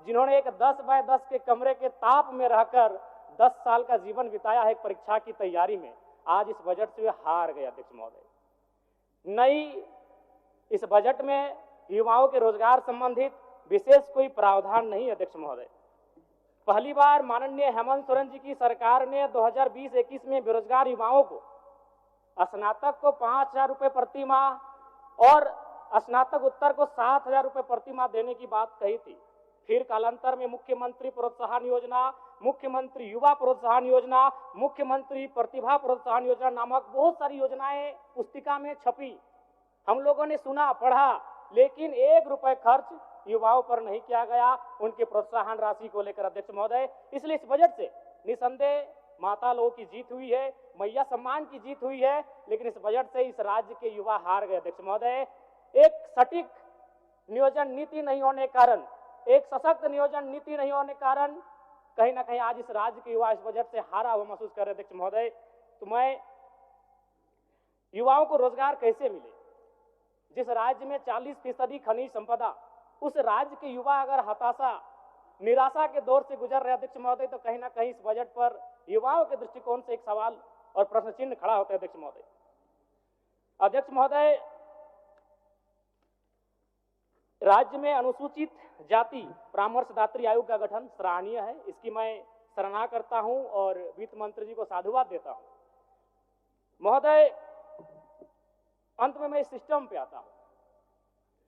जिन्होंने एक 10 बाय 10 के कमरे के ताप में रहकर 10 साल का जीवन बिताया है परीक्षा की तैयारी में, आज इस बजट से वे हार गए अध्यक्ष महोदय। नई इस बजट में युवाओं के रोजगार संबंधित विशेष कोई प्रावधान नहीं अध्यक्ष महोदय। पहली बार माननीय हेमंत सोरेन जी की सरकार ने 2020-21 में बेरोजगार युवाओं को स्नातक को 5,000 रुपये प्रति माह और स्नातक उत्तर को 7,000 रुपये प्रति माह देने की बात कही थी। फिर कालांतर में मुख्यमंत्री प्रोत्साहन योजना, मुख्यमंत्री युवा प्रोत्साहन योजना, मुख्यमंत्री प्रतिभा प्रोत्साहन योजना नामक बहुत सारी योजनाएं पुस्तिका में छपी। हम लोगों ने सुना, पढ़ा, लेकिन 1 रुपए खर्च युवाओं पर नहीं किया गया उनके प्रोत्साहन राशि को लेकर अध्यक्ष महोदय। इसलिए इस बजट से निसंदेह माता लोगों की जीत हुई है, मैया सम्मान की जीत हुई है, लेकिन इस बजट से इस राज्य के युवा हार गए अध्यक्ष महोदय। एक सटीक नियोजन नीति नहीं होने के कारण, एक सशक्त नियोजन नीति नहीं होने के कारण कहीं ना कहीं आज इस राज्य के युवा इस बजट से हारा हुआ महसूस कर रहे अध्यक्ष महोदय। तो मैं युवाओं को रोजगार कैसे मिले? जिस राज्य में 40% खनिज संपदा, उस राज्य के युवा अगर हताशा निराशा के दौर से गुजर रहे अध्यक्ष महोदय, तो कहीं ना कहीं इस बजट पर युवाओं के दृष्टिकोण से एक सवाल और प्रश्न चिन्ह खड़ा होता है अध्यक्ष महोदय। अध्यक्ष महोदय, राज्य में अनुसूचित जाति परामर्शदात्री आयोग का गठन सराहनीय है, इसकी मैं सराहना करता हूं और वित्त मंत्री जी को साधुवाद देता हूं। महोदय, अंत में मैं इस सिस्टम पे आता हूं।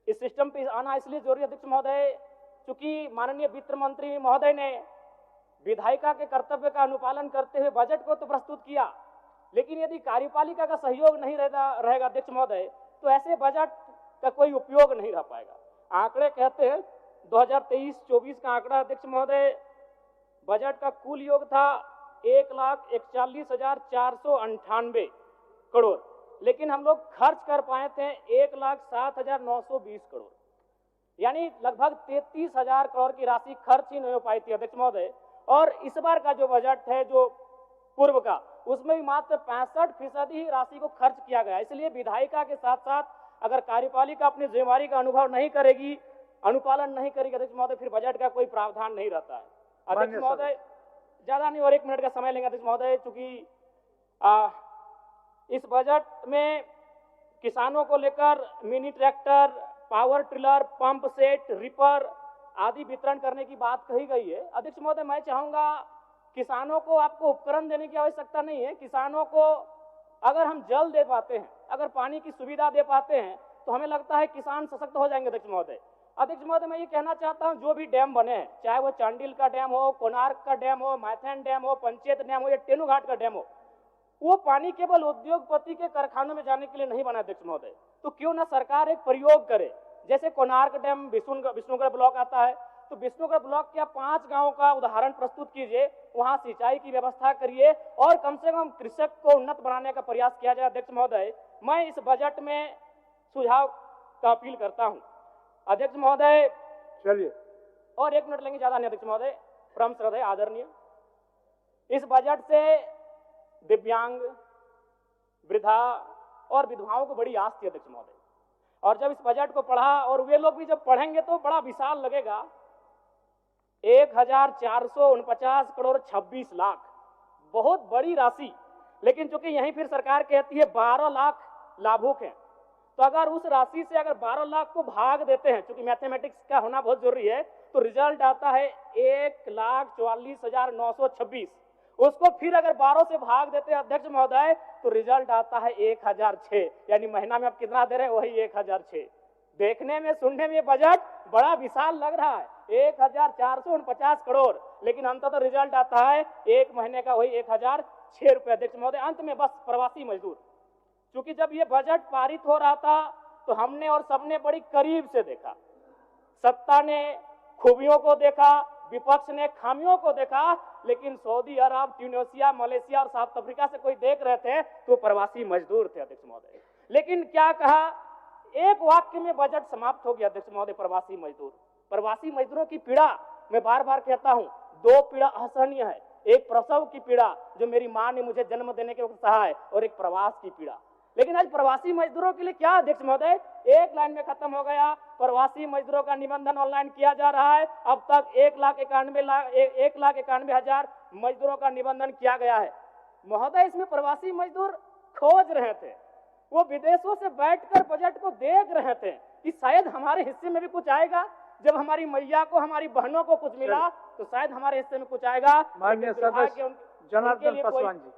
इस सिस्टम पे आना इसलिए जरूरी अध्यक्ष महोदय, चूंकि माननीय वित्त मंत्री महोदय ने विधायिका के कर्तव्य का अनुपालन करते हुए बजट को तो प्रस्तुत किया, लेकिन यदि कार्यपालिका का सहयोग नहीं रहेगा अध्यक्ष महोदय, तो ऐसे बजट का कोई उपयोग नहीं रह पाएगा। आंकड़े कहते हैं 2023-24 का आंकड़ा अध्यक्ष महोदय, बजट का कुल योग था 1,41,498 करोड़, लेकिन हम लोग खर्च कर पाए थे 1,07,920 करोड़, यानी लगभग 33,000 करोड़ की राशि खर्च ही नहीं हो पाई थी अध्यक्ष महोदय। और इस बार का जो बजट है, जो पूर्व का, उसमें भी मात्र 65% ही राशि को खर्च किया गया। इसलिए विधायिका के साथ साथ अगर कार्यपालिका अपनी जिम्मेवारी का अनुभव नहीं करेगी, अनुपालन नहीं करेगी अध्यक्ष महोदय, फिर बजट का कोई प्रावधान नहीं रहता है अध्यक्ष महोदय। ज्यादा नहीं और 1 मिनट का समय लेंगे अध्यक्ष महोदय, चूंकि इस बजट में किसानों को लेकर mini tractor, power tiller, pump set, ripper आदि वितरण करने की बात कही गई है। अध्यक्ष महोदय, मैं चाहूंगा किसानों को आपको उपकरण देने की आवश्यकता नहीं है। किसानों को अगर हम जल दे पाते हैं, अगर पानी की सुविधा दे पाते हैं, तो हमें लगता है किसान सशक्त हो जाएंगे अध्यक्ष महोदय। अध्यक्ष महोदय, मैं ये कहना चाहता हूं, जो भी डैम बने हैं, चाहे वो चांडिल का डैम हो, कोणार्क का डैम हो, मैथन डैम हो, पंचायत डैम हो या टेनू घाट का डैम हो, वो पानी केवल उद्योगपति के कारखानों में जाने के लिए नहीं बना अध्यक्ष महोदय। तो क्यों ना सरकार एक प्रयोग करे, जैसे कोणार्क डैम विष्णुगढ़ ब्लॉक आता है, तो विष्णुगढ़ ब्लॉक के 5 गांवों का उदाहरण प्रस्तुत कीजिए, वहां सिंचाई की व्यवस्था करिए और कम से कम कृषक को उन्नत बनाने का प्रयास किया जाए अध्यक्ष महोदय। मैं इस बजट में सुझाव का अपील करता हूं अध्यक्ष महोदय। चलिए, और 1 मिनट लेंगे, ज्यादा नहीं अध्यक्ष महोदय। परम श्रद्धेय आदरणीय, इस बजट से दिव्यांग, वृद्धा और विधवाओं को बड़ी आस थी अध्यक्ष महोदय, और जब इस बजट को पढ़ा, और वे लोग भी जब पढ़ेंगे तो बड़ा विशाल लगेगा। 1,449 करोड़ 26 लाख, बहुत बड़ी राशि, लेकिन चूंकि यहीं फिर सरकार कहती है 12 लाख लाभुक हैं, तो अगर उस राशि से अगर 12 लाख को भाग देते हैं, चूंकि मैथमेटिक्स का होना बहुत जरूरी है, तो रिजल्ट आता है 1,44,926। उसको फिर अगर 12 से भाग देते हैं अध्यक्ष महोदय, तो रिजल्ट आता है 1,006, यानी महीना में आप कितना दे रहे हैं, वही 1,006। देखने में, सुनने में बजट बड़ा विशाल लग रहा है, 1,449 करोड़, लेकिन अंततः रिजल्ट आता है एक महीने का वही 1,006 रुपए अध्यक्ष महोदय। अंत में बस प्रवासी मजदूर, क्योंकि जब ये बजट पारित हो रहा था तो हमने और सबने बड़ी करीब से देखा, सत्ता ने खूबियों को देखा, विपक्ष ने खामियों को देखा, लेकिन सऊदी अरब, ट्यूनीशिया, मलेशिया और साउथ अफ्रीका से कोई देख रहे थे तो प्रवासी मजदूर थे अध्यक्ष महोदय। लेकिन क्या कहा, एक वाक्य में बजट समाप्त हो गया अध्यक्ष महोदय, प्रवासी मजदूर। प्रवासी मजदूरों की पीड़ा, मैं बार बार कहता हूं, 2 पीड़ा असहनीय है। एक प्रसव की पीड़ा जो मेरी मां ने मुझे जन्म देने के वक्त सहा है, और एक प्रवास की पीड़ा। लेकिन आज प्रवासी मजदूरों के लिए क्या अध्यक्ष महोदय, एक लाइन में खत्म हो गया। प्रवासी मजदूरों का निबंधन ऑनलाइन किया जा रहा है। अब तक 1,91,000 मजदूरों का निबंधन किया गया है। महोदय, इसमें प्रवासी मजदूर खोज रहे थे, वो विदेशों से बैठकर बजट को देख रहे थे कि शायद हमारे हिस्से में भी कुछ आएगा। जब हमारी मैया को, हमारी बहनों को कुछ मिला तो शायद हमारे हिस्से में कुछ आएगा। माननीय सदस्य जनार्दन पासवान जी।